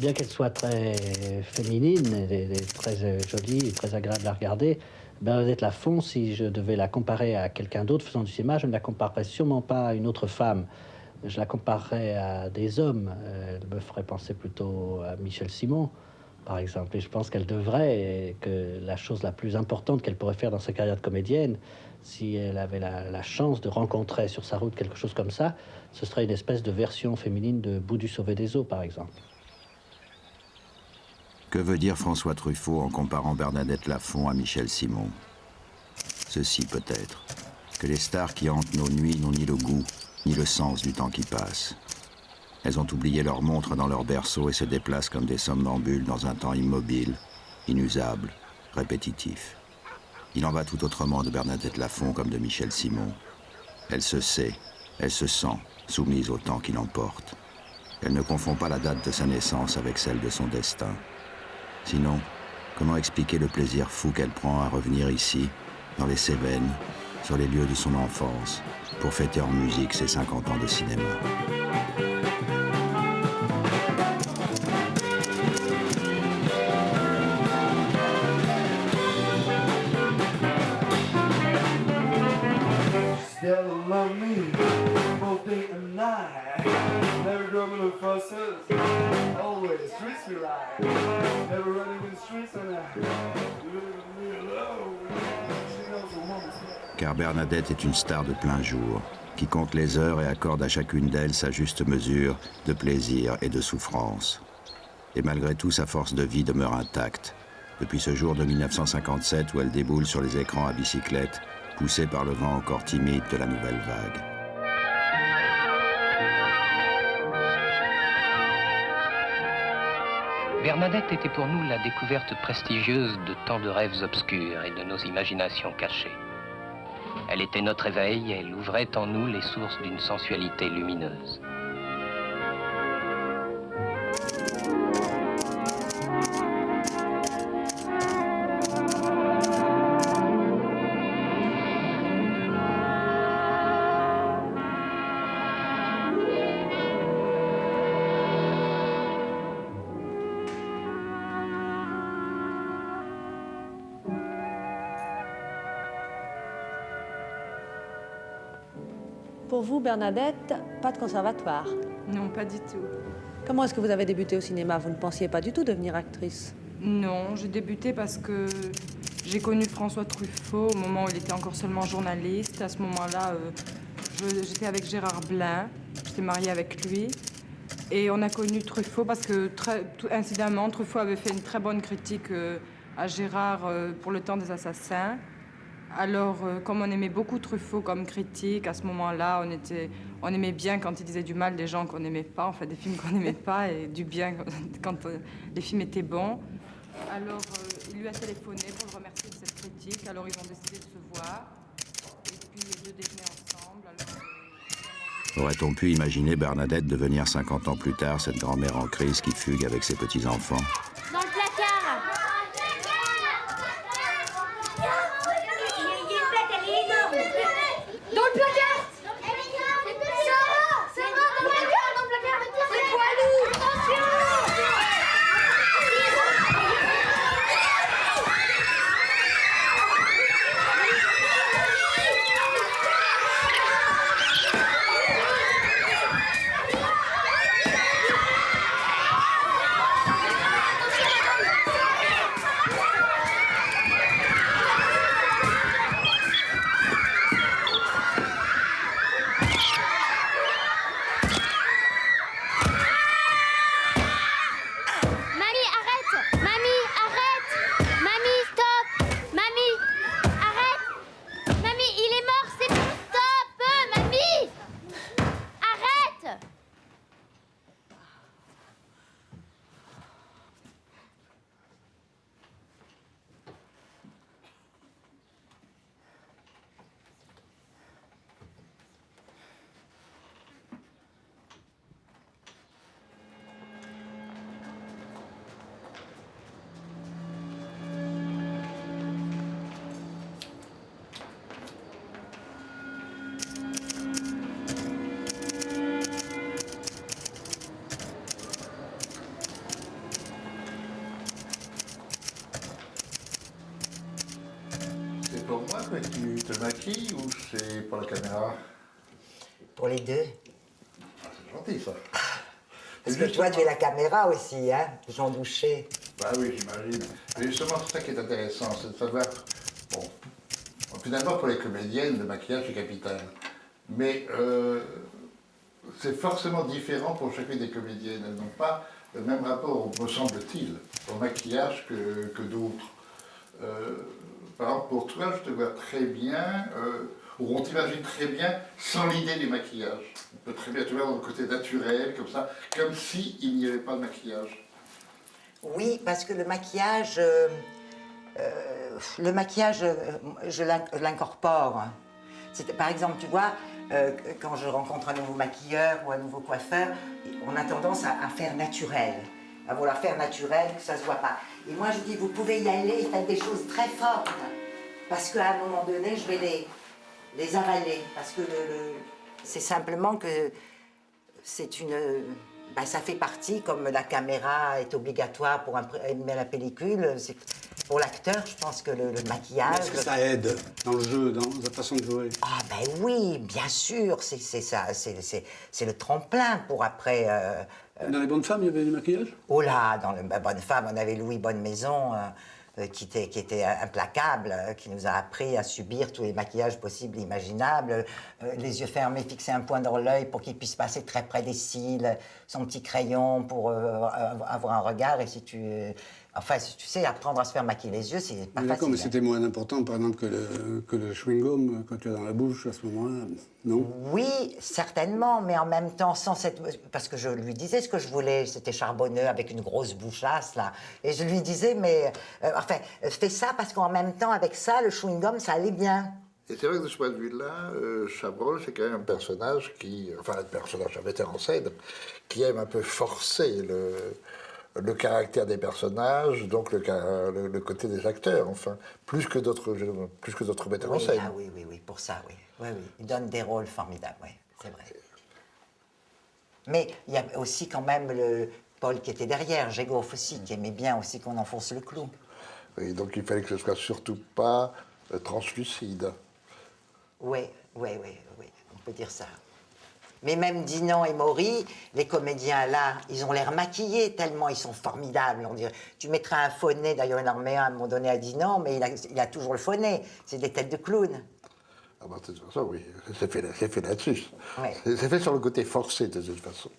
bien qu'elle soit très féminine, et très jolie, et très agréable à regarder, Bernadette Lafont, si je devais la comparer à quelqu'un d'autre faisant du cinéma, je ne la comparerais sûrement pas à une autre femme. Je la comparerais à des hommes. Elle me ferait penser plutôt à Michel Simon, par exemple. Et je pense qu'elle devrait, et que la chose la plus importante qu'elle pourrait faire dans sa carrière de comédienne, si elle avait la chance de rencontrer sur sa route quelque chose comme ça, ce serait une espèce de version féminine de Boudu sauvé des eaux, par exemple. Que veut dire François Truffaut en comparant Bernadette Lafont à Michel Simon? Ceci peut-être, que les stars qui hantent nos nuits n'ont ni le goût, ni le sens du temps qui passe. Elles ont oublié leur montre dans leur berceau et se déplacent comme des somnambules dans un temps immobile, inusable, répétitif. Il en va tout autrement de Bernadette Lafont comme de Michel Simon. Elle se sait, elle se sent, soumise au temps qui l'emporte. Elle ne confond pas la date de sa naissance avec celle de son destin. Sinon, comment expliquer le plaisir fou qu'elle prend à revenir ici, dans les Cévennes, sur les lieux de son enfance, pour fêter en musique ses 50 ans de cinéma. Still love me, both day and night. Never drove no fusses, always streets we ride. Never running in the streets and leave me alone. She knows a woman's love. Car Bernadette est une star de plein jour, qui compte les heures et accorde à chacune d'elles sa juste mesure de plaisir et de souffrance. Et malgré tout, sa force de vie demeure intacte, depuis ce jour de 1957 où elle déboule sur les écrans à bicyclette, poussée par le vent encore timide de la nouvelle vague. Bernadette était pour nous la découverte prestigieuse de tant de rêves obscurs et de nos imaginations cachées. Elle était notre éveil, elle ouvrait en nous les sources d'une sensualité lumineuse. Pour vous, Bernadette, pas de conservatoire? Non, pas du tout. Comment est-ce que vous avez débuté au cinéma? Vous ne pensiez pas du tout devenir actrice? Non, j'ai débuté parce que j'ai connu François Truffaut au moment où il était encore seulement journaliste. À ce moment-là, j'étais avec Gérard Blain, j'étais mariée avec lui. Et on a connu Truffaut parce que, incidemment, Truffaut avait fait une très bonne critique à Gérard pour Le Temps des Assassins. Alors, comme on aimait beaucoup Truffaut comme critique, à ce moment-là, on aimait bien quand il disait du mal des gens qu'on n'aimait pas, enfin des films qu'on n'aimait pas, et du bien quand les films étaient bons. Alors, il lui a téléphoné pour le remercier de cette critique. Alors, ils ont décidé de se voir, et puis les deux déjeuner ensemble. Aurait-on pu imaginer Bernadette devenir 50 ans plus tard cette grand-mère en crise qui fugue avec ses petits-enfants? Dans le placard. Dans le placard. Ça va, dans le placard, c'est poilu. Attention. que tu te maquilles ou c'est pour la caméra? Pour les deux. Ah, c'est gentil, ça. Parce que toi, tu es la caméra aussi, hein, Jean Douché. Bah oui, j'imagine. Mais justement, c'est ça qui est intéressant, c'est de savoir... Bon, finalement, pour les comédiennes, le maquillage est capital. Mais c'est forcément différent pour chacune des comédiennes. Elles n'ont pas le même rapport, me semble-t-il, au maquillage que d'autres. Par exemple, pour toi, je te vois très bien, ou on t'imagine très bien sans l'idée du maquillage. On peut très bien te voir dans le côté naturel, comme ça, comme s'il n'y avait pas de maquillage. Oui, parce que le maquillage, je l'incorpore. Par exemple, tu vois, quand je rencontre un nouveau maquilleur ou un nouveau coiffeur, on a tendance à faire naturel, à vouloir faire naturel, que ça ne se voit pas. Et moi, je dis, vous pouvez y aller et faire des choses très fortes, parce qu'à un moment donné, je vais les avaler, parce que c'est simplement que c'est une... Ben, ça fait partie, comme la caméra est obligatoire pour imprimer la pellicule, pour l'acteur, je pense que le maquillage... Est-ce que ça aide dans le jeu, dans la façon de jouer? Ah ben oui, bien sûr, c'est ça, c'est le tremplin pour après... Dans Les Bonnes Femmes, il y avait du maquillage? Oh là, dans Bonne Femme, on avait Louis Bonnemaison, qui était implacable, qui nous a appris à subir tous les maquillages possibles et imaginables, les yeux fermés, fixer un point dans l'œil pour qu'il puisse passer très près des cils, son petit crayon pour avoir un regard, et si tu... Enfin, si tu sais, apprendre à se faire maquiller les yeux, c'est pas facile. D'accord, mais c'était moins important, par exemple, que le chewing-gum, quand tu as dans la bouche, à ce moment-là, non? Oui, certainement, mais en même temps, sans cette... Parce que je lui disais ce que je voulais, c'était charbonneux, avec une grosse bouchasse, là. Et je lui disais, mais... enfin, fais ça, parce qu'en même temps, avec ça, le chewing-gum, ça allait bien. Et c'est vrai que de ce point de vue-là, Chabrol, c'est quand même un personnage qui... Enfin, un personnage, un metteur en scène, qui aime un peu forcer le caractère des personnages, donc le côté des acteurs, enfin, plus que d'autres metteurs en scène. Ah oui, pour ça, oui. Oui. Il donne des rôles formidables, oui, c'est vrai. Mais il y a aussi quand même Paul qui était derrière, Gégoff aussi, qui aimait bien aussi qu'on enfonce le clou. Oui, donc il fallait que ce soit surtout pas translucide. Oui, on peut dire ça. Mais même Dinan et Maury, les comédiens là, ils ont l'air maquillés tellement ils sont formidables. On dirait. Tu mettras un faux nez, d'ailleurs il en remet un à un moment donné à Dinan, mais il a toujours le faux nez. C'est des têtes de clown. Ah bah de toute façon, oui, c'est fait là-dessus. Ouais. C'est fait sur le côté forcé de toute façon.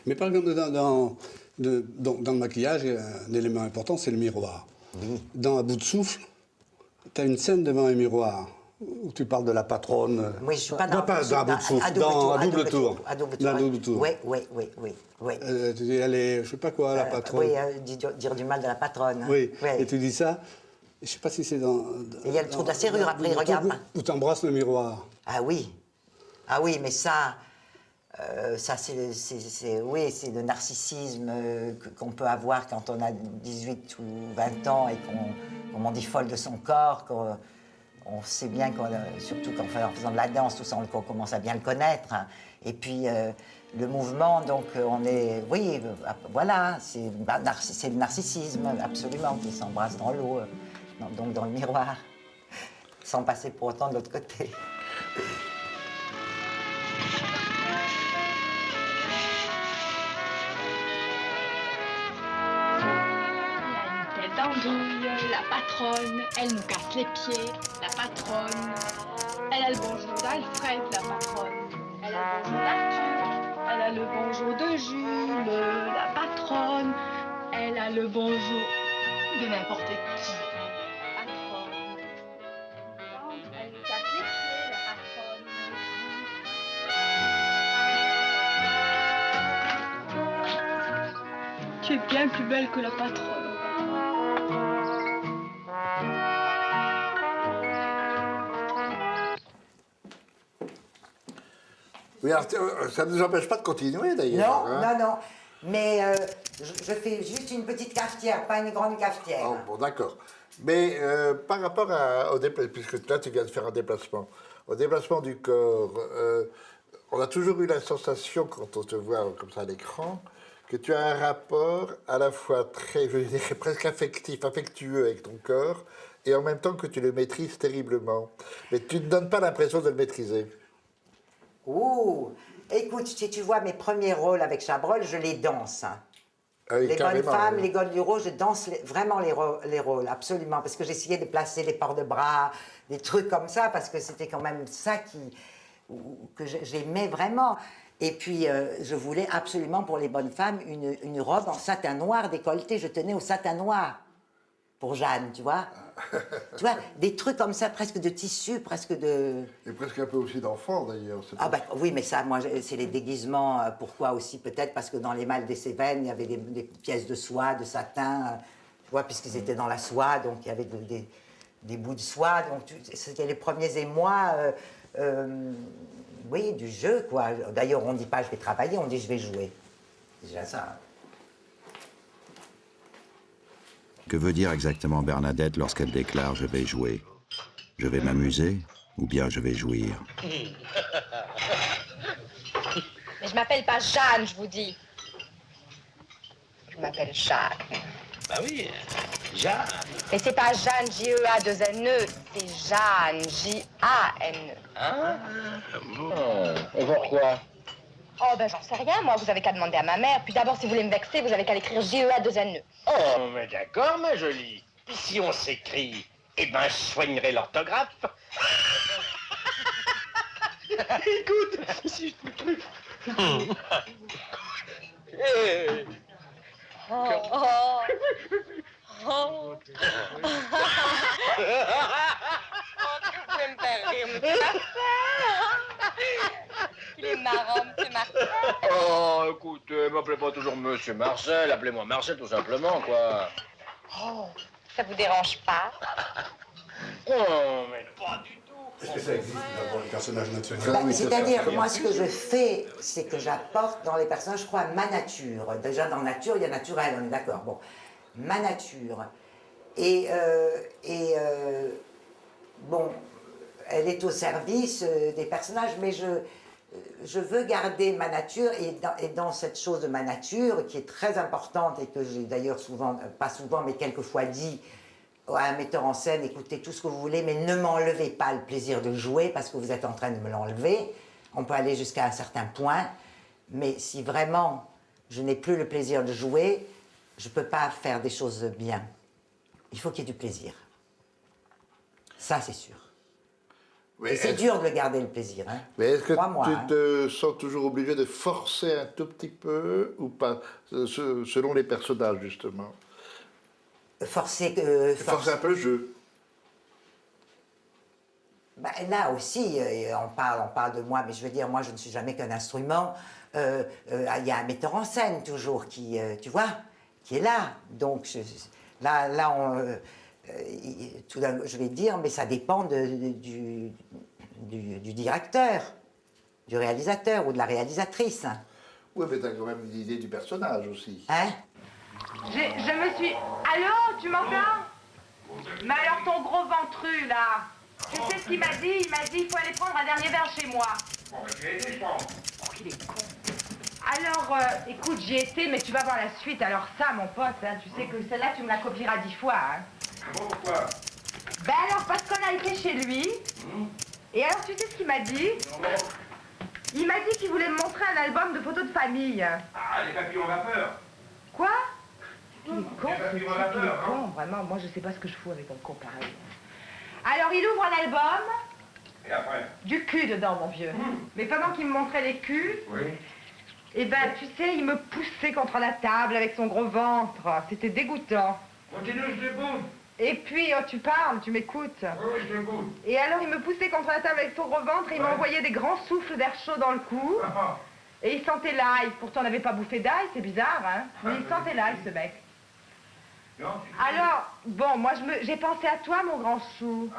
Mais par exemple, dans le maquillage, un élément important, c'est le miroir. Oui. Dans À bout de souffle, tu as une scène devant un miroir où tu parles de la patronne. Oui, je suis pas dans non, pas dans À bout de souffle, dans À double tour. À double tour. Oui. Tu dis, allez, je sais pas quoi, la patronne. Oui, dire du mal de la patronne. Oui, et tu dis ça. Je sais pas si c'est dans... Et il y a le trou de la serrure, après, il regarde pas. Où tu embrasses le miroir. Ah oui, mais ça c'est le narcissisme qu'on peut avoir quand on a 18 ou 20 ans et qu'on dit folle de son corps, on sait bien, surtout en faisant de la danse, tout ça, on commence à bien le connaître. Hein. Et puis, le mouvement, donc, voilà, c'est le narcissisme, absolument, qui s'embrasse dans l'eau, donc dans le miroir, sans passer pour autant de l'autre côté. D'andouille, la patronne, elle nous casse les pieds, la patronne. Elle a le bonjour d'Alfred, la patronne. Elle a le bonjour d'Arthur, elle a le bonjour de Jules, la patronne. Elle a le bonjour de n'importe qui, la patronne. Elle nous casse les pieds, la patronne. Tu es bien plus belle que la patronne. Oui, alors, ça ne nous empêche pas de continuer d'ailleurs. Non. Mais je fais juste une petite cafetière, pas une grande cafetière. Oh, bon, d'accord. Mais par rapport au déplacement, puisque là tu viens de faire un déplacement, au déplacement du corps, on a toujours eu la sensation, quand on te voit comme ça à l'écran, que tu as un rapport à la fois très, je dirais, presque affectif, affectueux avec ton corps, et en même temps que tu le maîtrises terriblement. Mais tu ne donnes pas l'impression de le maîtriser. Ouh, écoute, si tu vois mes premiers rôles avec Chabrol, je les danse. Hein. Ah oui, les bonnes femmes, oui. les Goldes du Rose, je danse vraiment les rôles, absolument. Parce que j'essayais de placer les ports de bras, des trucs comme ça, parce que c'était quand même ça que j'aimais vraiment. Et puis, je voulais absolument pour les bonnes femmes une robe en satin noir décolletée. Je tenais au satin noir pour Jeanne, tu vois. Tu vois, des trucs comme ça, presque de tissu, presque de... Et presque un peu aussi d'enfant, d'ailleurs. Ah ben oui, mais ça, moi, c'est les déguisements. Pourquoi aussi? Peut-être parce que dans les mâles des Cévennes, il y avait des pièces de soie, de satin, tu vois, puisqu'ils étaient dans la soie, donc il y avait des bouts de soie. Donc c'était les premiers émois, oui, du jeu, quoi. D'ailleurs, on ne dit pas « je vais travailler », on dit « je vais jouer ». C'est déjà ça. Hein. Que veut dire exactement Bernadette lorsqu'elle déclare « je vais jouer » ? Je vais m'amuser ou bien je vais jouir? Mais je m'appelle pas Jeanne, je vous dis. Je m'appelle Jeanne. Bah oui, Jeanne. Et c'est pas Jeanne, J-E-A-2-N-E, c'est Jeanne, J-A-N-E. Ah, bon. Et pourquoi? Oh, ben j'en sais rien, moi, vous avez qu'à demander à ma mère. Puis d'abord, si vous voulez me vexer, vous avez qu'à l'écrire J-E-A-2-N-E. Oh, mais d'accord, ma jolie. Puis si on s'écrit, eh ben, je soignerai l'orthographe. Écoute, si je te truc. Hey. Oh, oh. Oh. Vous pouvez me faire rire, monsieur Marcel. Il est marrant, monsieur Marcel. Oh, écoutez, m'appelez pas toujours monsieur Marcel, appelez-moi Marcel tout simplement, quoi. Oh, ça vous dérange pas? Oh, mais pas du tout. Est-ce que ça existe d'avoir les personnages naturels? Bah, c'est-à-dire que moi, ce que je fais, c'est que j'apporte dans les personnages, je crois, ma nature. Déjà, dans nature, il y a naturel, on est d'accord. Bon, ma nature. Bon, elle est au service des personnages, mais je veux garder ma nature et dans cette chose de ma nature, qui est très importante et que j'ai d'ailleurs souvent, pas souvent, mais quelquefois dit à un metteur en scène, écoutez tout ce que vous voulez, mais ne m'enlevez pas le plaisir de jouer parce que vous êtes en train de me l'enlever. On peut aller jusqu'à un certain point, mais si vraiment je n'ai plus le plaisir de jouer, je ne peux pas faire des choses bien. Il faut qu'il y ait du plaisir. Ça, c'est sûr. Et c'est dur de le garder, le plaisir. Hein. Mais est-ce que tu te sens toujours obligé de forcer un tout petit peu ou pas, selon les personnages, justement? Forcer un peu le jeu. Ben, là aussi, on parle de moi, mais je veux dire, moi, je ne suis jamais qu'un instrument. Il y a un metteur en scène, toujours, qui, tu vois, qui est là. Donc, je vais dire, mais ça dépend du directeur, du réalisateur ou de la réalisatrice. Oui, mais tu as quand même une idée du personnage aussi. Hein? Je me suis... Allô, tu m'entends? Mais alors ton gros ventru, là, tu sais ce qu'il m'a dit? Il m'a dit, il faut aller prendre un dernier verre chez moi. Bon, mais bon. Oh, il est con. Alors, écoute, j'y étais, mais tu vas voir la suite. Alors ça, mon pote, hein, tu sais que celle-là, tu me la copieras 10 fois. Hein. Bon, pourquoi? Ben alors, parce qu'on a été chez lui. Et alors, tu sais ce qu'il m'a dit? Il m'a dit qu'il voulait me montrer un album de photos de famille. Ah, les papillons vapeur. Quoi? Il est con, Les ce papillons type, vapeur, il est con, vraiment. Moi, je sais pas ce que je fous avec un con pareil. Alors, il ouvre un album. Et après? Du cul dedans, mon vieux. Mais pendant qu'il me montrait les culs, Oui. eh ben, tu sais, il me poussait contre la table avec son gros ventre. C'était dégoûtant. Continue, je t'écoute. Et puis, oh, tu parles, tu m'écoutes. Oui, je t'écoute. Et alors, il me poussait contre la table avec son gros ventre et il m'envoyait des grands souffles d'air chaud dans le cou. Et il sentait l'ail. Pourtant, on n'avait pas bouffé d'ail, c'est bizarre, hein. Mais il sentait l'ail, ce mec. Alors, bon, moi, j'ai pensé à toi, mon grand chou.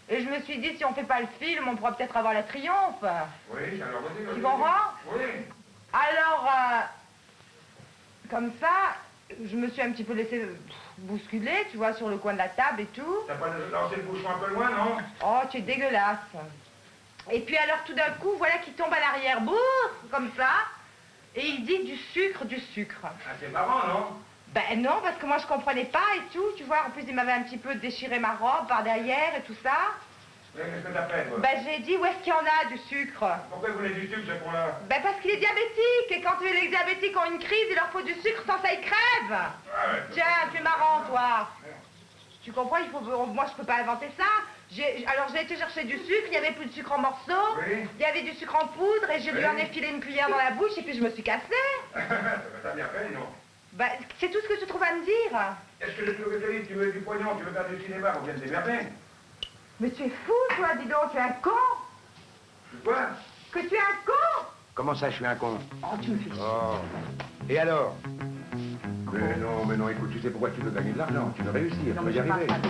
Et je me suis dit, si on fait pas le film, on pourra peut-être avoir la triomphe. Oui, alors vas-y. Tu comprends? Oui. Alors, comme ça, je me suis un petit peu laissé bousculer, tu vois, sur le coin de la table et tout. T'as pas lancé le bouchon un peu loin, non? Oh, tu es dégueulasse. Et puis alors, tout d'un coup, voilà qu'il tombe à l'arrière, bourre, comme ça. Et il dit du sucre. Ah, c'est marrant, non? Ben non, parce que moi je comprenais pas et tout, tu vois. En plus, il m'avait un petit peu déchiré ma robe par derrière et tout ça. Oui, qu'est-ce que t'as fait, toi? Ben j'ai dit, où est-ce qu'il y en a du sucre? Pourquoi vous voulez du sucre, ce con-là? Ben parce qu'il est diabétique, et quand les diabétiques ont une crise, il leur faut du sucre, sans ça ils crèvent. Ah ouais. Tiens, tu es marrant, toi. Tu comprends, moi je peux pas inventer ça. Alors j'ai été chercher du sucre, il y avait plus de sucre en morceaux, Oui. il y avait du sucre en poudre, et je lui en ai filé une cuillère dans la bouche, et puis je me suis cassée. T'as bien fait, non? Ben, c'est tout ce que tu trouves à me dire. Est-ce que je peux te dire, tu veux du pognon, tu veux faire du cinéma, on vient de démerder? Mais tu es fou, toi, dis donc, tu es un con. Quoi? Que tu es un con. Comment ça, je suis un con? Oh, tu me fais chier. Oh. Et alors? Mais non, écoute, tu sais pourquoi tu veux gagner de l'argent, tu veux réussir, tu veux y arriver. Bernadette, tout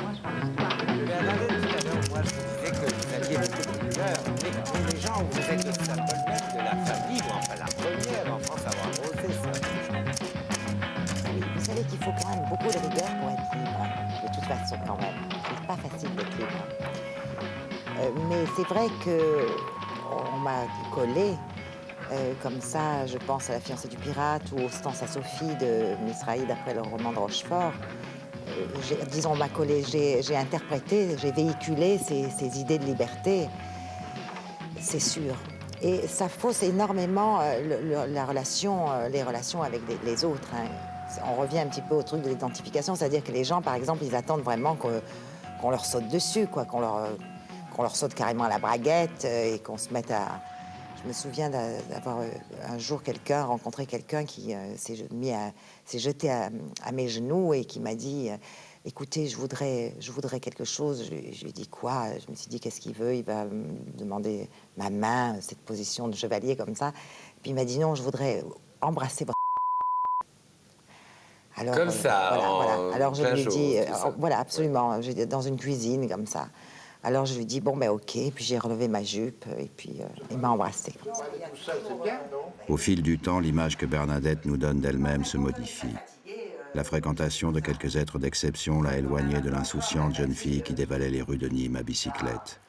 à l'heure, moi, je vous disais que vous aviez beaucoup de couleurs, mais les gens, vous êtes le symbole même de la famille, ou enfin la première en France à avoir osé ça. Oui, vous savez qu'il faut quand même beaucoup de rigueur pour être libre, de toute façon, quand même. C'est pas facile d'être libre. Mais c'est vrai que on m'a collé comme ça, je pense à La fiancée du pirate ou au Stance à Sophie de Misraïd après le roman de Rochefort. Disons, on m'a collé, j'ai interprété, j'ai véhiculé ces idées de liberté, c'est sûr. Et ça fausse énormément les relations avec les autres. Hein. On revient un petit peu au truc de l'identification, c'est-à-dire que les gens, par exemple, ils attendent vraiment qu'on leur saute dessus, quoi, qu'on leur saute carrément à la braguette et qu'on se mette à... Je me souviens d'avoir un jour rencontré quelqu'un qui s'est jeté à mes genoux et qui m'a dit écoutez, je voudrais quelque chose. Je lui ai dit quoi? Je me suis dit qu'est-ce qu'il veut? Il va me demander ma main, cette position de chevalier comme ça. Puis il m'a dit non, je voudrais embrasser votre... Alors, comme ça, voilà. Alors je lui ai dit ça. voilà, absolument, j'étais dans une cuisine comme ça. Alors je lui dis bon ben ok, puis j'ai relevé ma jupe et puis il m'a embrassée. Au fil du temps, l'image que Bernadette nous donne d'elle-même se modifie. La fréquentation de quelques êtres d'exception l'a éloignée de l'insouciante jeune fille qui dévalait les rues de Nîmes à bicyclette.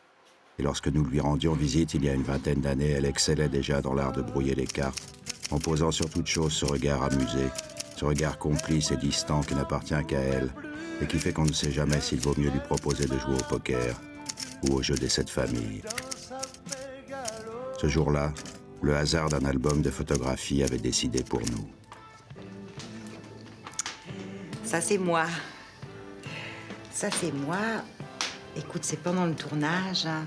Et lorsque nous lui rendions visite il y a une vingtaine d'années, elle excellait déjà dans l'art de brouiller les cartes, en posant sur toute chose ce regard amusé, ce regard complice et distant qui n'appartient qu'à elle et qui fait qu'on ne sait jamais s'il vaut mieux lui proposer de jouer au poker ou au jeu des 7 familles. Ce jour-là, le hasard d'un album de photographies avait décidé pour nous. Ça, c'est moi. Ça, c'est moi. Écoute, c'est pendant le tournage. Hein.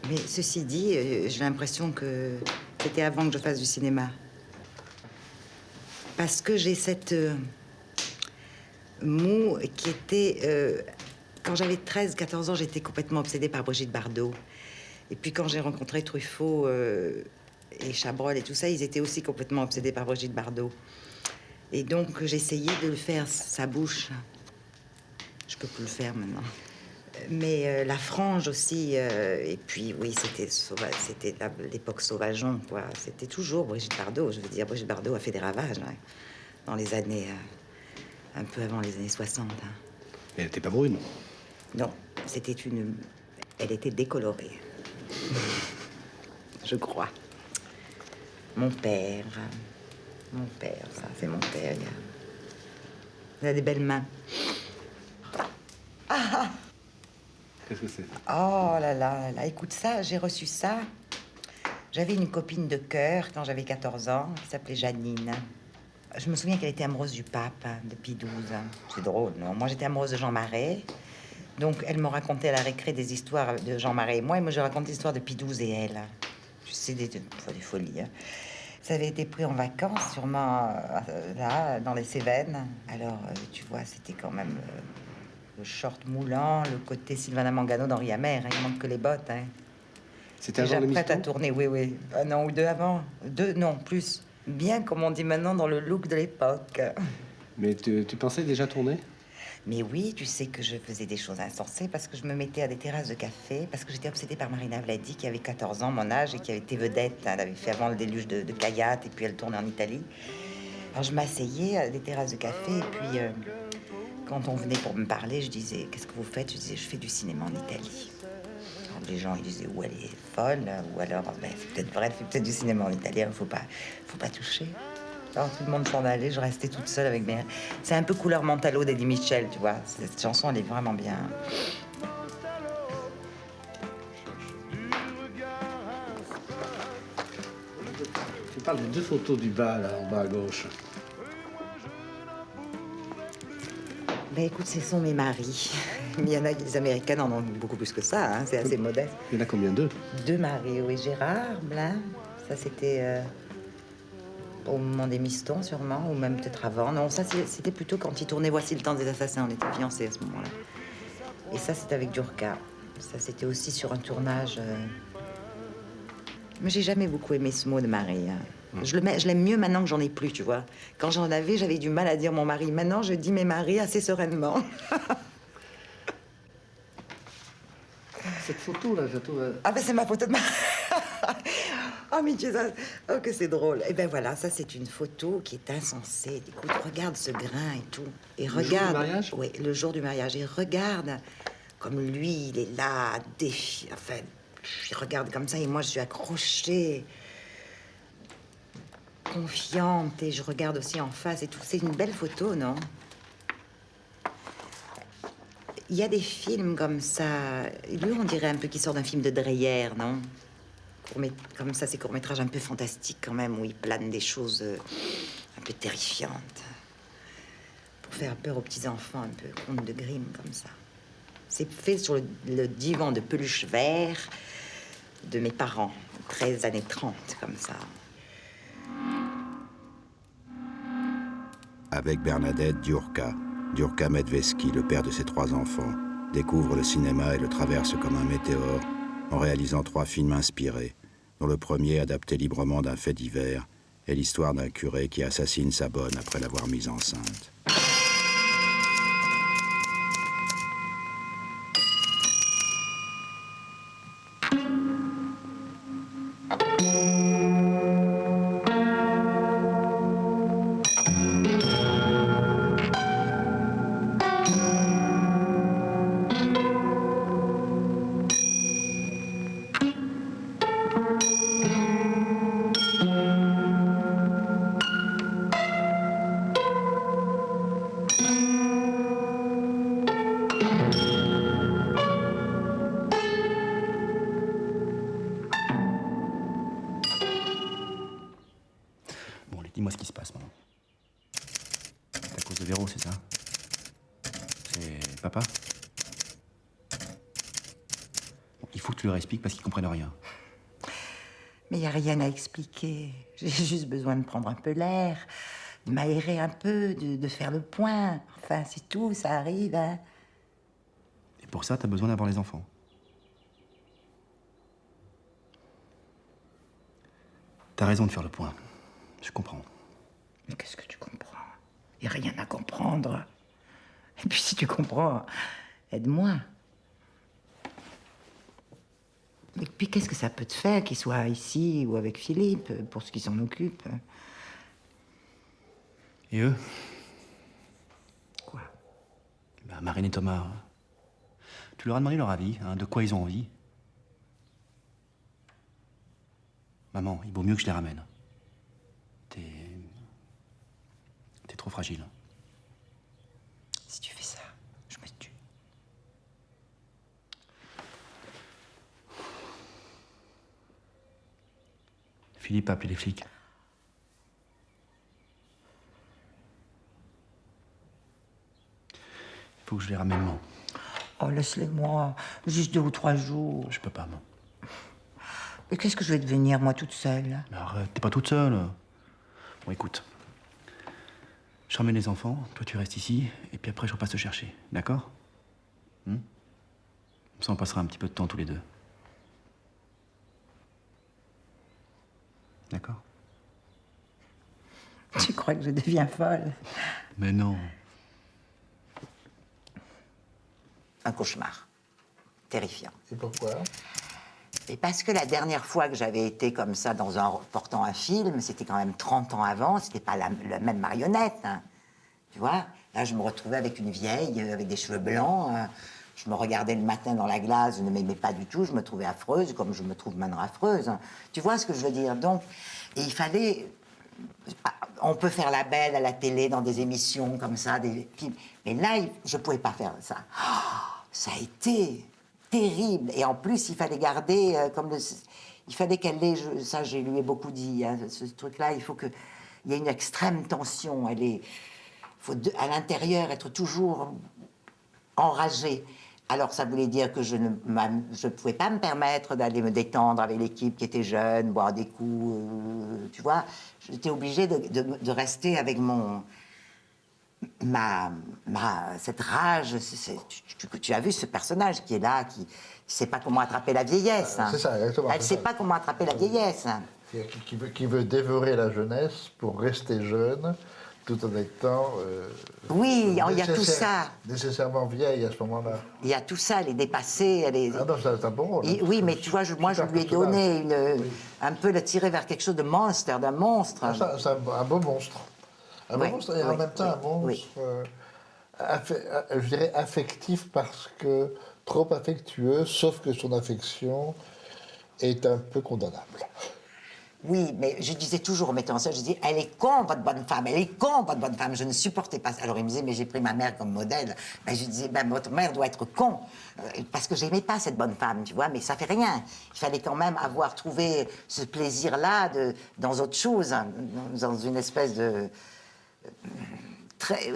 Mais ceci dit, j'ai l'impression que c'était avant que je fasse du cinéma. Parce que j'ai cette moue qui était... quand j'avais 13-14 ans, j'étais complètement obsédée par Brigitte Bardot. Et puis quand j'ai rencontré Truffaut et Chabrol et tout ça, ils étaient aussi complètement obsédés par Brigitte Bardot. Et donc j'essayais de le faire, sa bouche. Je peux plus le faire maintenant. Mais la frange aussi. Et puis oui, c'était l'époque Sauvageon, quoi. C'était toujours Brigitte Bardot. Je veux dire, Brigitte Bardot a fait des ravages hein, dans les années... un peu avant les années 60. Hein. Elle n'était pas brune? Non, c'était une... Elle était décolorée. Je crois. Mon père, ça, c'est mon père. Il a des belles mains. Ah! Qu'est-ce que c'est? Oh là là, écoute ça, j'ai reçu ça. J'avais une copine de cœur quand j'avais 14 ans, qui s'appelait Janine. Je me souviens qu'elle était amoureuse du pape, hein, de Pie XII. C'est drôle, non? Moi, j'étais amoureuse de Jean Marais. Donc, elle me racontait à la récré des histoires de Jean Marais et moi. Et moi, je racontais l'histoire de Pie XII et elle. Tu sais, des folies. Hein. Ça avait été pris en vacances, sûrement, là, dans les Cévennes. Alors, tu vois, c'était quand même le short moulant, le côté Sylvana Mangano d'Henri Hammer. Hein, il manque que les bottes. Hein. C'était avant l'émission? Prête à tourner, oui. Un an ou deux avant. Non, plus. Bien, comme on dit maintenant, dans le look de l'époque. Mais tu pensais déjà tourner? Mais oui, tu sais que je faisais des choses insensées parce que je me mettais à des terrasses de café, parce que j'étais obsédée par Marina Vladi, qui avait 14 ans, mon âge, et qui avait été vedette. Elle avait fait avant le déluge de Kayat, et puis elle tournait en Italie. Alors je m'asseyais à des terrasses de café, et puis quand on venait pour me parler, je disais « Qu'est-ce que vous faites ?» Je disais « Je fais du cinéma en Italie. » les gens ils disaient ou elle est folle, ou alors ben, c'est peut-être vrai, elle fait peut-être du cinéma en italien, faut pas toucher. Alors tout le monde s'en allait, je restais toute seule avec mes... C'est un peu couleur Mentalo d'Eddie Mitchell, tu vois. Cette chanson, elle est vraiment bien. Tu parles des 2 photos du bas, là, en bas à gauche. Ben écoute, ce sont mes maris. Il y en a, les Américaines en ont beaucoup plus que ça, hein, c'est assez modeste. Il y en a combien, 2? 2 maris, oui. Gérard Blin, ça c'était au moment des Mistons sûrement, ou même peut-être avant. Non, ça c'était plutôt quand il tournait Voici le temps des assassins, on était fiancés à ce moment-là. Et ça c'était avec Durka. Ça c'était aussi sur un tournage... Mais j'ai jamais beaucoup aimé ce mot de mari. Hein. Je l'aime mieux maintenant que j'en ai plus, tu vois. Quand j'en avais, j'avais du mal à dire mon mari. Maintenant, je dis mes maris assez sereinement. Cette photo-là, je trouve... Ah ben c'est ma photo de mari. Oh mais Dieu, oh que c'est drôle. Et ben voilà, ça c'est une photo qui est insensée. Écoute, regarde ce grain et tout. Et le regarde... jour du mariage? Oui, le jour du mariage. Et regarde comme lui, il est là, défi... Enfin, il regarde comme ça et moi je suis accrochée. Confiante et je regarde aussi en face et tout. C'est une belle photo, non? Il y a des films comme ça. Lui, on dirait un peu qu'il sort d'un film de Dreyer, non? Comme ça, ces courts-métrages un peu fantastiques quand même, où il plane des choses un peu terrifiantes. Pour faire peur aux petits-enfants, un peu conte de Grimm, comme ça. C'est fait sur le divan de peluche vert de mes parents, 13 années 30, comme ça. Avec Bernadette, Durka Medveski, le père de ses 3 enfants, découvre le cinéma et le traverse comme un météore en réalisant 3 films inspirés, dont le premier, adapté librement d'un fait divers, est l'histoire d'un curé qui assassine sa bonne après l'avoir mise enceinte. Dis-moi ce qui se passe, maman. C'est à cause de Véro, c'est ça? C'est papa? Bon, il faut que tu leur expliques parce qu'ils comprennent rien. Mais il n'y a rien à expliquer. J'ai juste besoin de prendre un peu l'air, de m'aérer un peu, de faire le point. Enfin, c'est tout, ça arrive, hein. Et pour ça, t'as besoin d'avoir les enfants. T'as raison de faire le point. Je comprends. Mais qu'est-ce que tu comprends? Il n'y a rien à comprendre. Et puis si tu comprends, aide-moi. Et puis qu'est-ce que ça peut te faire qu'il soit ici ou avec Philippe, pour ce qui s'en occupe? Et eux? Quoi? Bah, Marine et Thomas. Tu leur as demandé leur avis, hein, de quoi ils ont envie? Maman, il vaut mieux que je les ramène. T'es trop fragile. Si tu fais ça, je me tue. Philippe a appelé les flics. Il faut que je les ramène, maman. Oh, laisse-les-moi. Juste 2 ou 3 jours. Je peux pas, maman. Mais qu'est-ce que je vais devenir, moi, toute seule? Mais arrête, t'es pas toute seule. Bon, écoute. Je ramène les enfants, toi tu restes ici, et puis après je repasse te chercher, d'accord? Comme ça on passera un petit peu de temps tous les deux. D'accord? Tu crois que je deviens folle? Mais non. Un cauchemar. Terrifiant. Et pourquoi? Et parce que la dernière fois que j'avais été comme ça portant un film, c'était quand même 30 ans avant, c'était pas la même marionnette, hein. Tu vois? Là, je me retrouvais avec une vieille, avec des cheveux blancs. Je me regardais le matin dans la glace, je ne m'aimais pas du tout, je me trouvais affreuse, comme je me trouve maintenant affreuse. Tu vois ce que je veux dire? Donc, et il fallait... On peut faire la belle à la télé, dans des émissions comme ça, des films. Mais là, je ne pouvais pas faire ça. Oh, ça a été terrible. Et en plus, il fallait garder il fallait qu'elle ait... Ça, je lui ai beaucoup dit, hein, ce truc-là, il faut qu'il y ait une extrême tension. Il faut à l'intérieur être toujours enragée. Alors, ça voulait dire que je ne pouvais pas me permettre d'aller me détendre avec l'équipe qui était jeune, boire des coups, tu vois. J'étais obligée de rester avec cette rage. Tu as vu ce personnage qui est là, qui ne sait pas comment attraper la vieillesse. Hein. C'est ça, exactement. Elle ne sait pas comment attraper la vieillesse. Hein. Qui veut dévorer la jeunesse pour rester jeune, tout en étant oui, il y a tout ça. Nécessairement vieille à ce moment-là. Il y a tout ça, elle est dépassée, elle est... Ah non, c'est un bon rôle. Oui, mais tu vois, moi, je lui ai donné un peu le tirer vers quelque chose de monstre, d'un monstre. Ah, c'est un beau monstre. Un beau monstre et en même temps un monstre, je dirais affectif parce que trop affectueux, sauf que son affection est un peu condamnable. Oui, mais je disais toujours au metteur en scène, je disais, elle est con, votre bonne femme, elle est con, votre bonne femme. Je ne supportais pas ça. Alors il me disait, mais j'ai pris ma mère comme modèle. Ben, je disais, ben, votre mère doit être con. Parce que j'aimais pas cette bonne femme, tu vois, mais ça fait rien. Il fallait quand même avoir trouvé ce plaisir-là dans autre chose, hein, dans une espèce de...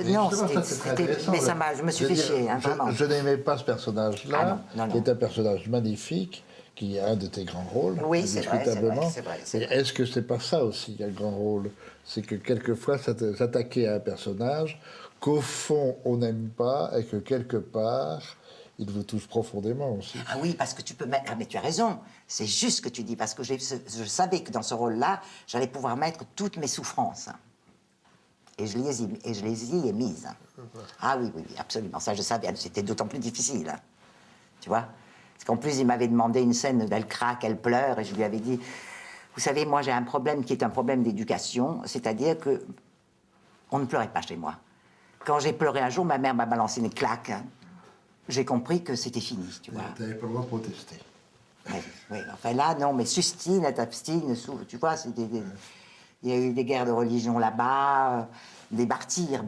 Non, c'était... Mais ça m'a... Je me suis fait chier, hein, vraiment. Je n'aimais pas ce personnage-là, non. qui est un personnage magnifique, qui est un de tes grands rôles, oui, c'est vrai. Est-ce que c'est pas ça aussi, un grand rôle? C'est que quelquefois, s'attaquer à un personnage qu'au fond, on n'aime pas, et que quelque part, il vous touche profondément aussi. Ah oui, parce que tu peux mettre... Ah, mais tu as raison, c'est juste ce que tu dis, parce que je savais que dans ce rôle-là, j'allais pouvoir mettre toutes mes souffrances. Et je les y ai mises. Ah oui, absolument, ça je savais, c'était d'autant plus difficile, hein. Tu vois? Parce qu'en plus, il m'avait demandé une scène où elle craque, elle pleure, et je lui avais dit, vous savez, moi j'ai un problème qui est un problème d'éducation, c'est-à-dire que on ne pleurait pas chez moi. Quand j'ai pleuré un jour, ma mère m'a balancé une claque. Hein. J'ai compris que c'était fini, tu vois. Tu n'avais pas le droit de protester. Oui, enfin là, non, mais Sustine, elle t'abstine, tu vois, il y a eu des guerres de religion là-bas, des martyrs,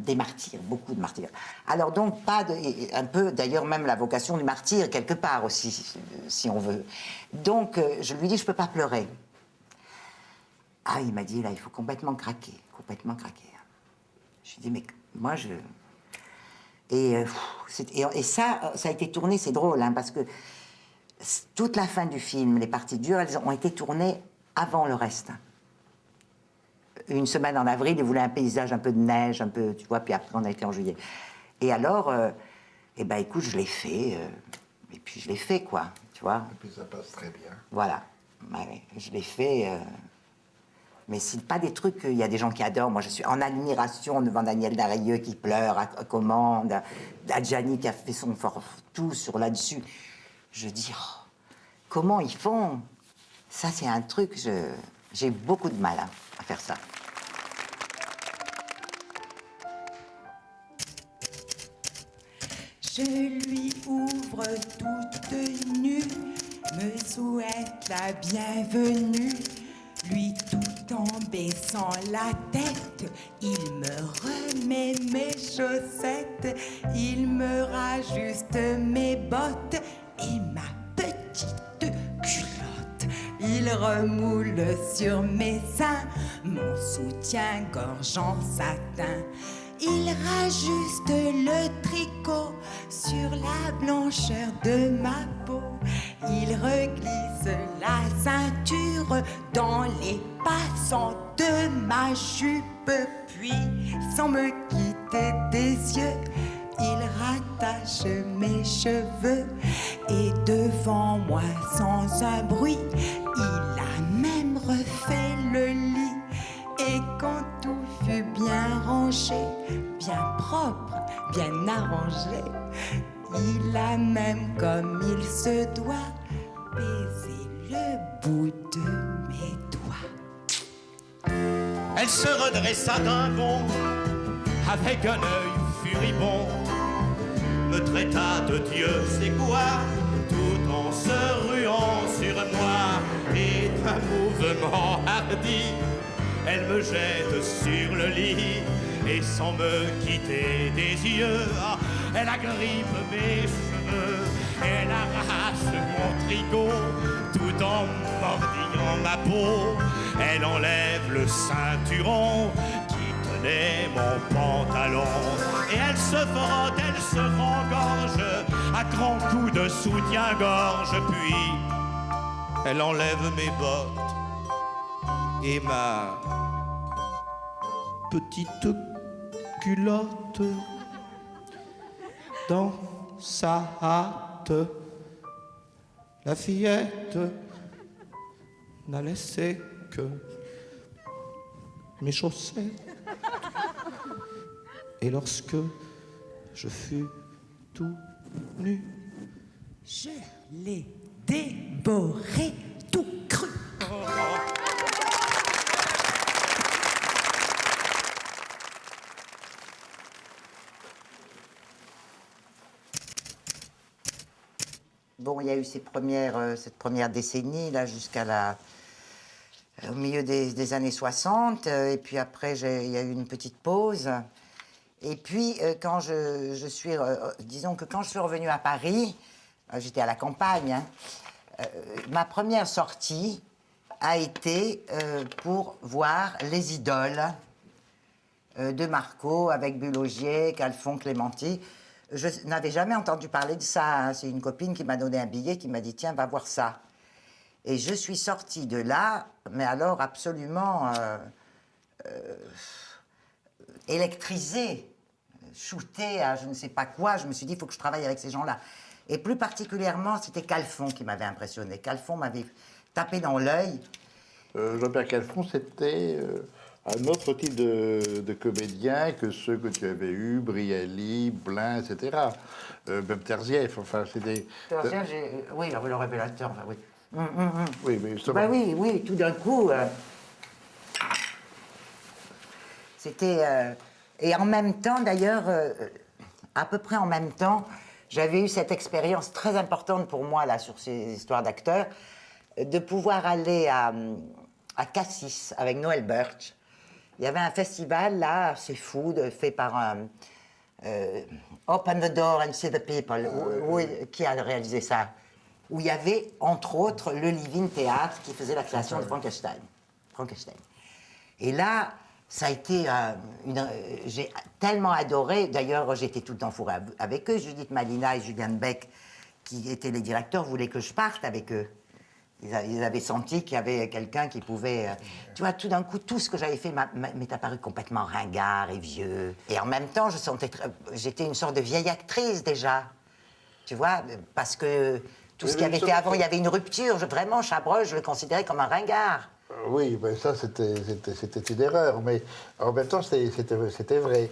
beaucoup de martyrs. Alors donc, un peu, d'ailleurs, même la vocation du martyr, quelque part aussi, si on veut. Donc, je lui dis, je ne peux pas pleurer. Ah, il m'a dit, là, il faut complètement craquer. Je lui dis, mais moi, Et ça a été tourné, c'est drôle, hein, parce que toute la fin du film, les parties dures, elles ont été tournées avant le reste. Une semaine en avril, ils voulaient un paysage un peu de neige, un peu, tu vois, puis après on a été en juillet. Et alors, écoute, je l'ai fait, et puis je l'ai fait, quoi, tu vois. Et puis ça passe très bien. Voilà, ouais, je l'ai fait, mais c'est pas des trucs, il y a des gens qui adorent. Moi, je suis en admiration devant Daniel Darrieux qui pleure à commande, Adjani qui a fait son tout sur là-dessus. Je dis, oh, comment ils font? Ça, c'est un truc, j'ai beaucoup de mal à faire ça. Je lui ouvre toute nue, me souhaite la bienvenue. Lui, tout en baissant la tête, il me remet mes chaussettes, il me rajuste mes bottes et ma petite culotte. Il remoule sur mes seins mon soutien-gorge en satin. Il rajuste le tricot sur la blancheur de ma peau. Il reglisse la ceinture dans les passants de ma jupe. Puis, sans me quitter des yeux, il rattache mes cheveux. Et devant moi, sans un bruit, il a même refait le lit. Et quand tout fut bien rangé, bien propre, bien arrangé, il a même, comme il se doit, baisé le bout de mes doigts. Elle se redressa d'un bond, avec un œil furibond. me traita de Dieu, c'est quoi, tout en se ruant sur moi. Et d'un mouvement hardi, elle me jette sur le lit. Et sans me quitter des yeux, elle agrippe mes cheveux. Elle arrache mon tricot tout en mordillant ma peau. Elle enlève le ceinturon qui tenait mon pantalon. Et elle se frotte, elle se rengorge à grands coups de soutien-gorge. Puis elle enlève mes bottes et ma petite culotte. Dans sa hâte, la fillette n'a laissé que mes chaussettes. Et lorsque je fus tout nu, je l'ai dévoré tout cru. Bon, il y a eu cette première décennie, là, au milieu des années 60. Et puis après, il y a eu une petite pause. Et puis, quand disons que quand je suis revenue à Paris, j'étais à la campagne, hein, ma première sortie a été pour voir Les Idoles de Marco avec Bulogier, Calfon, Clémenti. Je n'avais jamais entendu parler de ça. Hein. C'est une copine qui m'a donné un billet, qui m'a dit « Tiens, va voir ça ». Et je suis sortie de là, mais alors absolument électrisée, shootée à je ne sais pas quoi. Je me suis dit « Il faut que je travaille avec ces gens-là ». Et plus particulièrement, c'était Calfon qui m'avait impressionné. Calfon m'avait tapé dans l'œil. Jean-Pierre Calfon, c'était un autre type de comédien que ceux que tu avais eus, Brialy, Blin, etc. Même Terzieff, enfin, c'était... Terzieff, oui, le révélateur, enfin, oui. Oui, mais justement... Bah oui, tout d'un coup, c'était... et en même temps, d'ailleurs, à peu près en même temps, j'avais eu cette expérience très importante pour moi, là, sur ces histoires d'acteurs, de pouvoir aller à Cassis avec Noël Birch. Il y avait un festival, là, assez fou, fait par Open the Door and See the People, qui a réalisé ça, où il y avait, entre autres, le Living Theatre qui faisait la création de Frankenstein. Et là, ça a été j'ai tellement adoré, d'ailleurs, j'étais tout le temps fourrée avec eux. Judith Malina et Julien Beck, qui étaient les directeurs, voulaient que je parte avec eux. Ils avaient senti qu'il y avait quelqu'un qui pouvait... tu vois, tout d'un coup, tout ce que j'avais fait m'est apparu complètement ringard et vieux. Et en même temps, j'étais une sorte de vieille actrice, déjà. Tu vois, parce que tout ce qui avait fait avant, il y avait une rupture. Vraiment, Chabrol, je le considérais comme un ringard. Oui, mais ça, c'était une erreur. Mais en même temps, c'était vrai.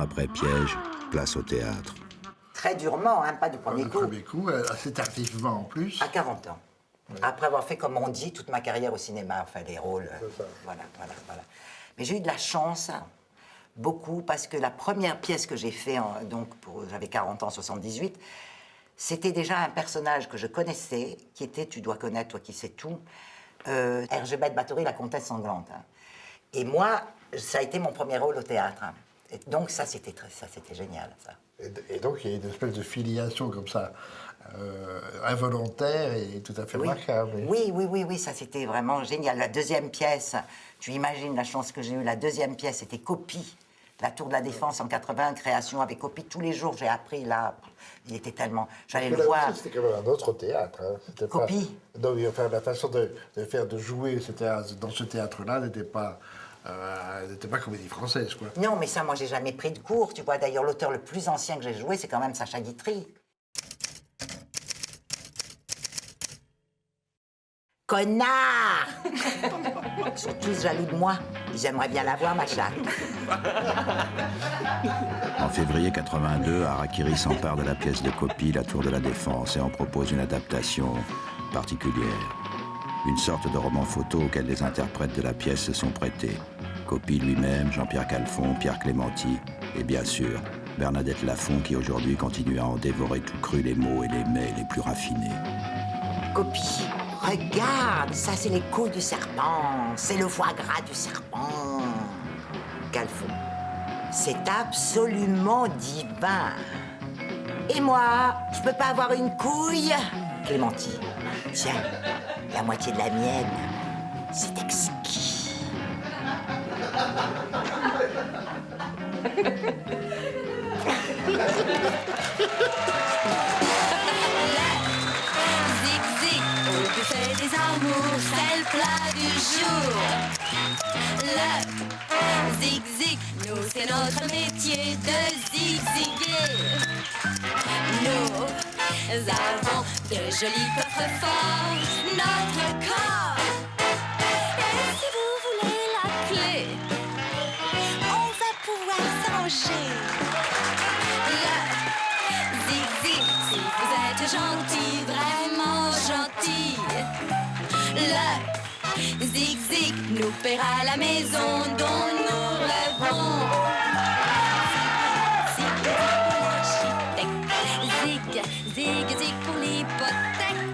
Après Piège, place au théâtre. Très durement, hein, pas du premier coup. Du premier coup, assez tardivement en plus. À 40 ans. Après avoir fait, comme on dit, toute ma carrière au cinéma, enfin des rôles. Voilà. Mais j'ai eu de la chance, beaucoup, parce que la première pièce que j'ai faite, j'avais 40 ans, 78, c'était déjà un personnage que je connaissais, qui était, tu dois connaître, toi qui sais tout, Hergébette Bathory, la comtesse sanglante. Et moi, ça a été mon premier rôle au théâtre. Et donc ça, c'était génial, ça. Et donc, il y a une espèce de filiation comme ça, involontaire et tout à fait remarquable. Oui, ça c'était vraiment génial. La deuxième pièce, tu imagines la chance que j'ai eue, la deuxième pièce, c'était Copie, la Tour de la Défense en 80, création avec Copie. Tous les jours, j'ai appris là, il était tellement... J'allais le voir. C'était quand même un autre théâtre. Hein. Copie. Non, enfin, la façon de jouer dans ce théâtre-là n'était pas Comédie Française, quoi. Non, mais ça, moi, j'ai jamais pris de cours. Tu vois, d'ailleurs, l'auteur le plus ancien que j'ai joué, c'est quand même Sacha Guitry. Connard! Ils sont tous jaloux de moi. Ils aimeraient bien la voir, ma chatte. En février 82, Harakiri s'empare de la pièce de Copie, La Tour de la Défense, et en propose une adaptation particulière. Une sorte de roman photo auquel les interprètes de la pièce se sont prêtés. Copie lui-même, Jean-Pierre Calfon, Pierre Clémenti, et bien sûr, Bernadette Lafont, qui aujourd'hui continue à en dévorer tout cru les mots et les mets les plus raffinés. Copie, regarde, ça c'est les couilles du serpent, c'est le foie gras du serpent. Calfon, c'est absolument divin. Et moi, je peux pas avoir une couille? Clémenti, tiens, la moitié de la mienne, c'est exquis. Zig-zig, au buffet des amours, c'est le plat du jour. Le zig-zig, nous c'est notre métier de zig-ziguer. Nous avons de jolis coffres forts, notre corps. Et si vous voulez la clé, on va pouvoir s'arranger. Le zig-zig, si vous êtes gentil, vraiment gentil. Le zig-zig nous paiera la maison dont nous rêvons. Zig-zig pour l'hypothèque,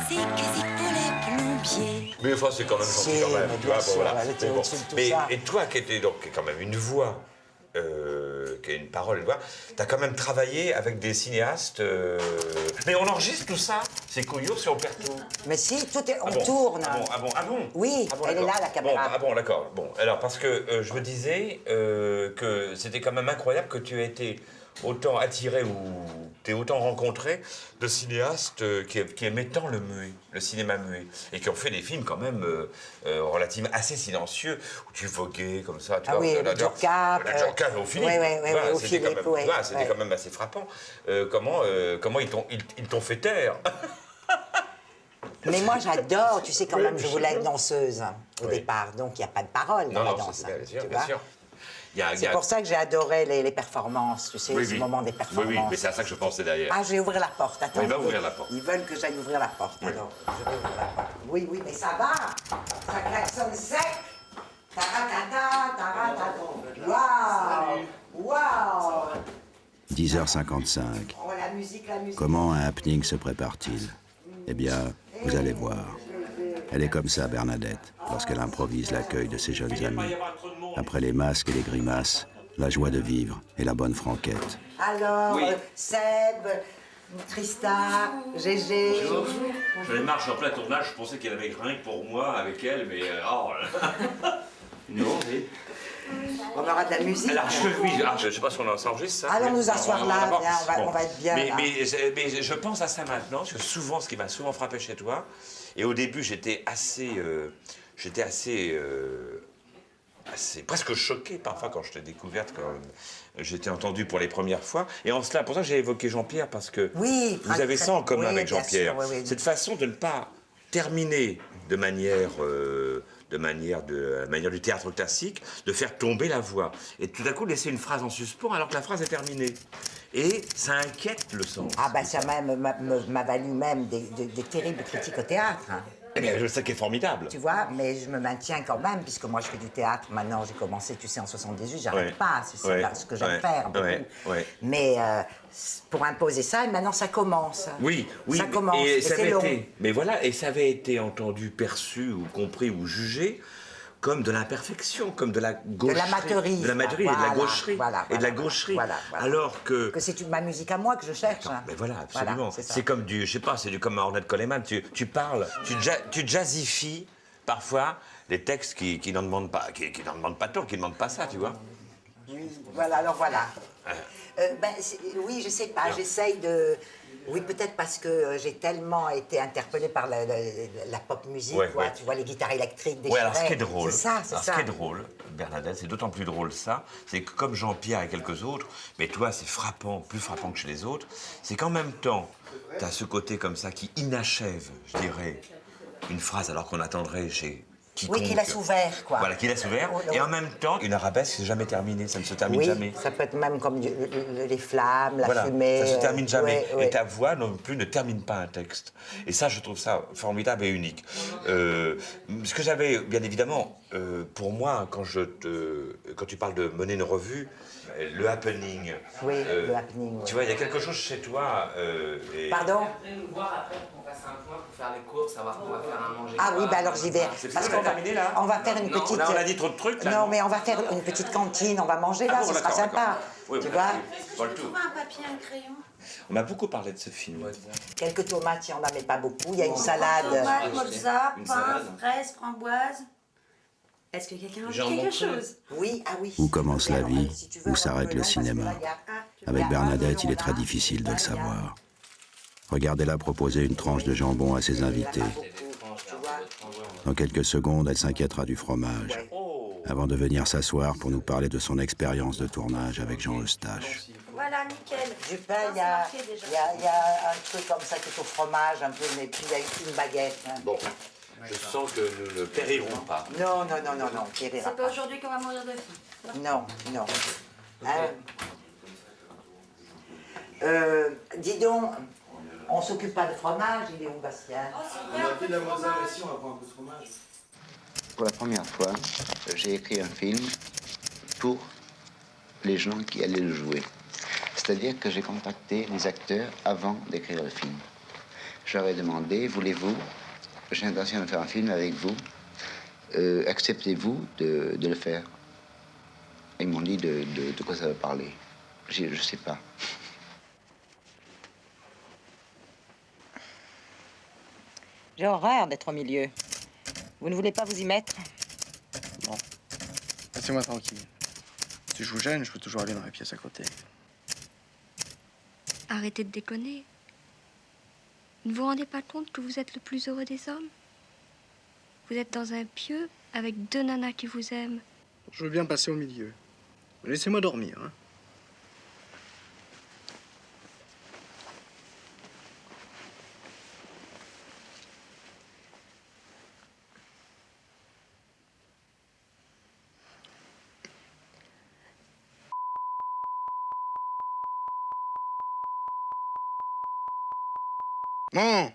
zig-zig pour les plombiers. Mais enfin, c'est quand même gentil quand même, tu vois, bon, voilà. Mais bon. Mais et toi, qui étais donc quand même une voix, qui a une parole, une voix, t'as quand même travaillé avec des cinéastes. Mais on enregistre tout ça, c'est couillon si on perd tout. Mais si, tout est, on tourne. Ah bon. Oui, elle est là, la caméra. Bon, d'accord. Bon, alors parce que je me disais que c'était quand même incroyable que tu aies été autant attiré ou t'es autant rencontré de cinéastes qui aimaient tant le cinéma muet, et qui ont fait des films quand même relativement assez silencieux, où tu voguais comme ça. Tu vois, oui, le Djurka au Philippe. Oui, C'était quand même assez frappant. Comment ils t'ont fait taire? Mais moi, j'adore, tu sais, quand même, je voulais être danseuse au départ, donc il n'y a pas de parole dans la danse. Bien sûr. C'est pour ça que j'ai adoré les performances, tu sais, ce moment des performances. Oui, mais c'est à ça que je pensais derrière. Ah, je vais ouvrir la porte, attends. Il va ouvrir la porte. Ils veulent que j'aille ouvrir la porte, alors je vais ouvrir la porte. Oui, mais ça va, ça klaxonne sec. Taratata. Waouh 10h55. Oh, la musique. Comment un happening se prépare-t-il? Eh bien, vous allez voir. Elle est comme ça, Bernadette, lorsqu'elle improvise l'accueil de ses jeunes amis. Après les masques et les grimaces, la joie de vivre et la bonne franquette. Alors, Seb, Trista, Gégé... Bonjour. Je marche en plein tournage, je pensais qu'elle avait rien que pour moi avec elle, mais... Non, mais... On aura de la musique. Alors, je sais pas si on s'enregistre, ça. Allons nous asseoir là, on va être bien là. Mais je pense à ça maintenant, parce que souvent, ce qui m'a souvent frappé chez toi, et au début, j'étais assez presque choqué parfois quand je t'ai découverte, quand j'étais entendu pour les premières fois. Et en cela, pour ça, j'ai évoqué Jean-Pierre, parce que vous avez ça en commun avec Jean-Pierre. Cette façon de ne pas terminer de manière de manière du théâtre classique, de faire tomber la voix. Et tout à coup, laisser une phrase en suspens alors que la phrase est terminée. Et ça inquiète le sens. Ah bah ça m'a valu même des terribles critiques au théâtre. Hein. Eh bien, je sais qu'elle est formidable. Tu vois, mais je me maintiens quand même, puisque moi je fais du théâtre. Maintenant, j'ai commencé, tu sais, en 78, j'arrête pas. C'est ce que j'aime faire, beaucoup. Mais pour imposer ça, maintenant ça commence. Oui, ça commence, et c'est long. Mais voilà, et ça avait été entendu, perçu, ou compris, ou jugé comme de l'imperfection, comme de la gaucherie. De l'amateurie. De l'amateurie et de la gaucherie. Et de la gaucherie. Alors que... Que c'est ma musique à moi que je cherche. Attends, mais voilà, absolument. Voilà, c'est comme du, je sais pas, c'est du comme Ornette Coleman. Tu parles, tu jazzifies parfois des textes qui n'en demandent pas, qui n'en demandent pas tant, qui ne demandent pas ça, tu vois. Oui, voilà, alors voilà. Oui, je sais pas, j'essaye de... Oui, peut-être parce que j'ai tellement été interpellée par la pop musique, tu vois, les guitares électriques des alors ce qui est drôle, c'est ça. Ce qui est drôle, Bernadette, c'est d'autant plus drôle ça, c'est que comme Jean-Pierre et quelques autres, mais toi c'est frappant, plus frappant que chez les autres, c'est qu'en même temps, tu as ce côté comme ça qui inachève, je dirais, une phrase alors qu'on attendrait chez... Oui, qu'il laisse ouvert, quoi. Voilà, qu'il laisse ouvert. Et en même temps, une arabesque, c'est jamais terminé, ça ne se termine jamais. Oui, ça peut être même comme les flammes, la fumée. Ça ne se termine jamais. Et ta voix non plus ne termine pas un texte. Et ça, je trouve ça formidable et unique. Ce que j'avais, bien évidemment, pour moi, quand tu parles de mener une revue, le happening. Oui, le happening. Tu vois, il y a quelque chose chez toi. Pardon? Nous voir après qu'on fasse un point pour faire les courses, savoir qu'on va faire à manger. Ah oui, bah alors j'y vais. Parce qu'on va terminer là. On va faire une petite. Là, on a dit trop de trucs. Là, non, mais on va faire une petite cantine, on va manger là, ce sera sympa. Oui, tu vois? Je peux trouver un papier, un crayon. On m'a beaucoup parlé de ce film. Quelques tomates, il y en a, mais pas beaucoup. Il y a une salade. Tomates, mozza, pain, fraises, framboises. Est-ce que quelqu'un a dit quelque chose? Oui, ah oui. Où commence la vie, où s'arrête le cinéma? Avec Bernadette, il est très difficile de le savoir. Regardez-la proposer une tranche de jambon à ses invités. Dans quelques secondes, elle s'inquiétera du fromage, avant de venir s'asseoir pour nous parler de son expérience de tournage avec Jean Eustache. Voilà, nickel. Du pain, il y a un truc comme ça qui est au fromage, un peu, mais puis il y a une baguette. Hein. Bon, je sens que nous ne périrons pas. Non, périra C'est pas aujourd'hui qu'on va mourir de faim. Non. Dis donc, on s'occupe pas de fromage, il est où, Bastien? On a pris de la mozzarella ici, on va prendre un peu de fromage. Pour la première fois, j'ai écrit un film pour les gens qui allaient le jouer. C'est-à-dire que j'ai contacté les acteurs avant d'écrire le film. Je leur ai demandé, voulez-vous, j'ai l'intention de faire un film avec vous, acceptez-vous de le faire? Ils m'ont dit de quoi ça va parler. J'ai dit, je sais pas. J'ai horreur d'être au milieu. Vous ne voulez pas vous y mettre? Non. Laissez-moi tranquille. Si je vous gêne, je peux toujours aller dans la pièce à côté. Arrêtez de déconner. Ne vous rendez pas compte que vous êtes le plus heureux des hommes? Vous êtes dans un pieu avec 2 nanas qui vous aiment. Je veux bien passer au milieu. Mais laissez-moi dormir, hein. Non!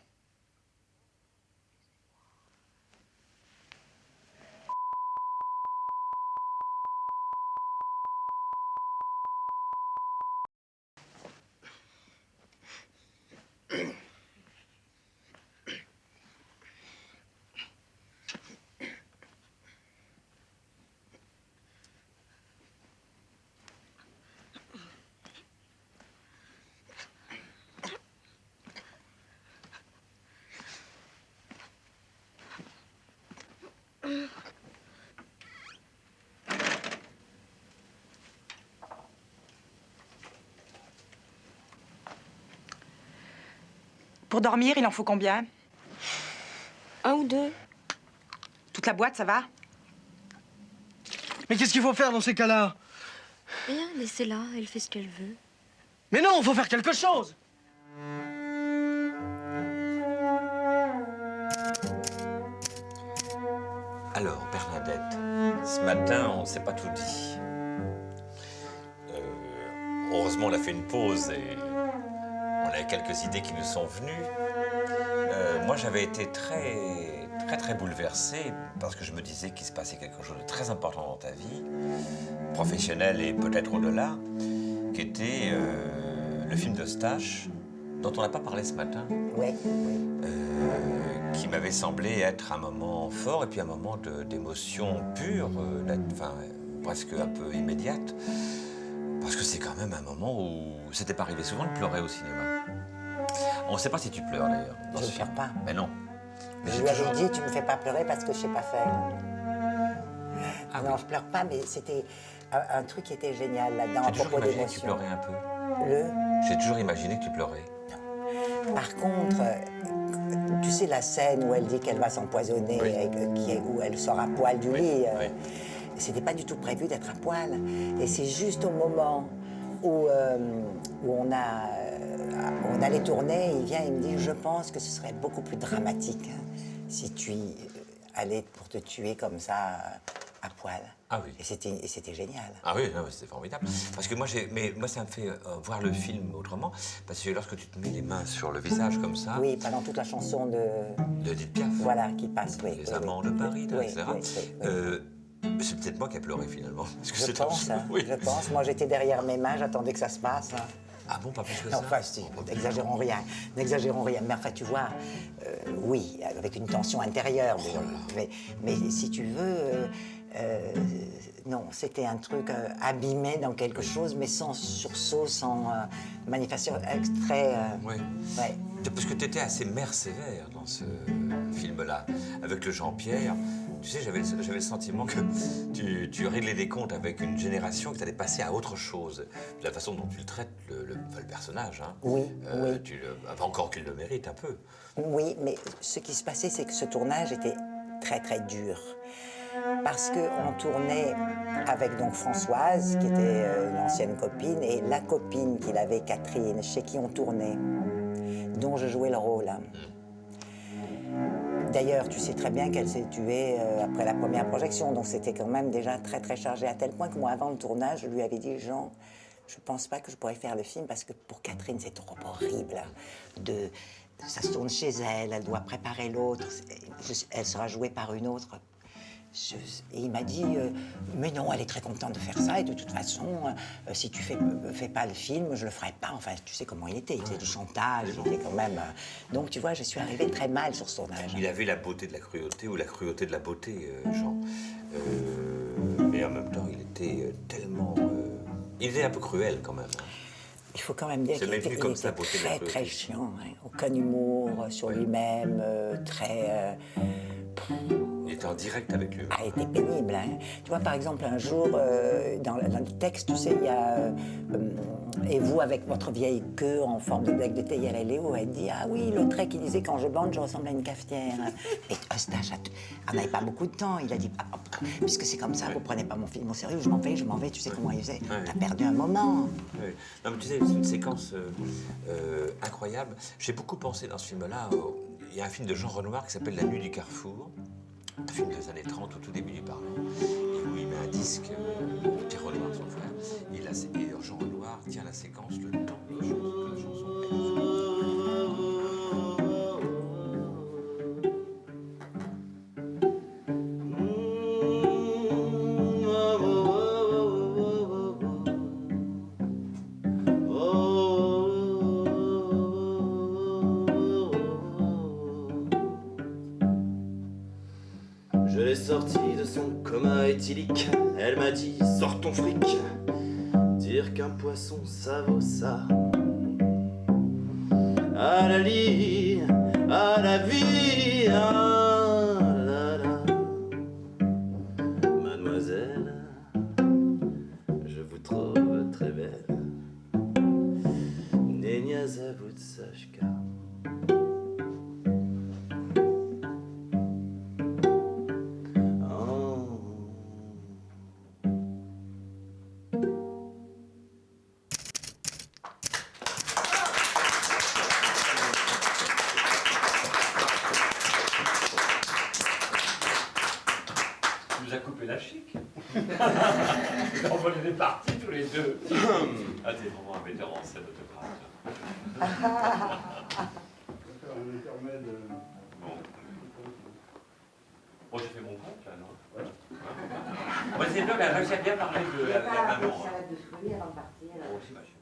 Pour dormir, il en faut combien? 1 ou 2. Toute la boîte, ça va? Mais qu'est-ce qu'il faut faire dans ces cas-là? Rien, laissez-la, elle fait ce qu'elle veut. Mais non, faut faire quelque chose! Alors, Bernadette, ce matin, on ne s'est pas tout dit. Heureusement, on a fait une pause et on a quelques idées qui nous sont venues. Moi, j'avais été très bouleversé parce que je me disais qu'il se passait quelque chose de très important dans ta vie, professionnelle et peut-être au-delà, qui était le film d'Eustache, dont on n'a pas parlé ce matin. Oui. Qui m'avait semblé être un moment fort et puis un moment d'émotion pure, presque un peu immédiate. Parce que c'est quand même un moment où c'était pas arrivé souvent de pleurer au cinéma. On ne sait pas si tu pleures d'ailleurs. Je ne pleure pas. Mais non. Mais je lui avais dit, tu me fais pas pleurer parce que je sais pas faire. Ah non, je pleure pas, mais c'était un truc qui était génial là-dedans à propos d'émotion. J'ai toujours imaginé que tu pleurais un peu. J'ai toujours imaginé que tu pleurais. Par contre, tu sais la scène où elle dit qu'elle va s'empoisonner, où elle sort à poil du lit, c'était pas du tout prévu d'être à poil. Et c'est juste au moment où on allait tourner, il vient et me dit, je pense que ce serait beaucoup plus dramatique si tu allais pour te tuer comme ça à poil. Ah oui. Et c'était génial. Ah oui, c'était formidable. Parce que moi, ça me fait voir le film autrement. Parce que lorsque tu te mets les mains sur le visage comme ça... Oui, pendant toute la chanson de Edith Piaf. Voilà, qui passe, oui. Les amants de Paris, etc. C'est peut-être moi qui ai pleuré finalement. Parce que je pense, je pense. Moi, j'étais derrière mes mains, j'attendais que ça se passe. Ah bon, pas plus que ça? Enfin, si, n'exagérons rien. Mais enfin, tu vois, oui, avec une tension intérieure. Mais si tu veux... non, c'était un truc abîmé dans quelque chose, mais sans sursaut, sans manifestation extrait. Oui. Ouais. Parce que tu étais assez mère sévère dans ce film-là, avec le Jean-Pierre. Tu sais, j'avais le sentiment que tu réglais des comptes avec une génération, que tu allais passer à autre chose. De la façon dont tu le traites, le personnage. Hein. Oui, oui. Encore qu'il le mérite un peu. Oui, mais ce qui se passait, c'est que ce tournage était très dur. Parce qu'on tournait avec donc Françoise, qui était l'ancienne copine, et la copine qu'il avait, Catherine, chez qui on tournait, dont je jouais le rôle. D'ailleurs, tu sais très bien qu'elle s'est tuée après la première projection, donc c'était quand même déjà très chargé, à tel point que moi, avant le tournage, je lui avais dit, Jean, je pense pas que je pourrais faire le film, parce que pour Catherine, c'est trop horrible. Ça se tourne chez elle, elle doit préparer l'autre, elle sera jouée par une autre. Et il m'a dit, mais non, elle est très contente de faire ça, et de toute façon, si tu fais pas le film, je le ferai pas. Enfin, tu sais comment il était du chantage, il était quand même... Donc, tu vois, je suis arrivée très mal sur ce tournage. Il avait la beauté de la cruauté, ou la cruauté de la beauté, Jean. Mais en même temps, il était tellement... Il était un peu cruel, quand même. Il faut quand même dire qu'il était très chiant, hein. Aucun humour sur lui-même, très... Il était en direct avec lui. Ah, il était pénible, hein. Tu vois, par exemple, un jour, dans le texte, tu sais, il y a... et vous, avec votre vieille queue en forme de bec de théière et Léo, elle dit, ah oui, le trait qui disait, quand je bande, je ressemble à une cafetière. Et Eustache, elle n'avait pas beaucoup de temps. Il a dit, puisque c'est comme ça, vous prenez pas mon film au sérieux, je m'en vais, tu sais comment il faisait. T'as perdu un moment. Oui. Non, mais tu sais, c'est une séquence incroyable. J'ai beaucoup pensé dans ce film-là, il y a un film de Jean Renoir qui s'appelle La Nuit du Carrefour, un film des années 30, au tout début du Parlement, et où il met un disque, Pierre Renoir, son frère, et Jean Renoir tient la séquence le temps de la chanson. Je l'ai sortie de son coma éthylique. Elle m'a dit, sors ton fric. Dire qu'un poisson, ça vaut ça. À la ligne, à la vie, ah là là. Mademoiselle, je vous trouve très belle. Nenia Zavutsaczka. vous a coupé la chic. On va les partis tous les deux. Ah, t'es vraiment un vétéran en scène autocrate. Bon, j'ai fait mon compte, là, non? Moi, c'est bien, elle a bien parlé de la maman. Salade de fruits avant de partir. Bon, j'imagine.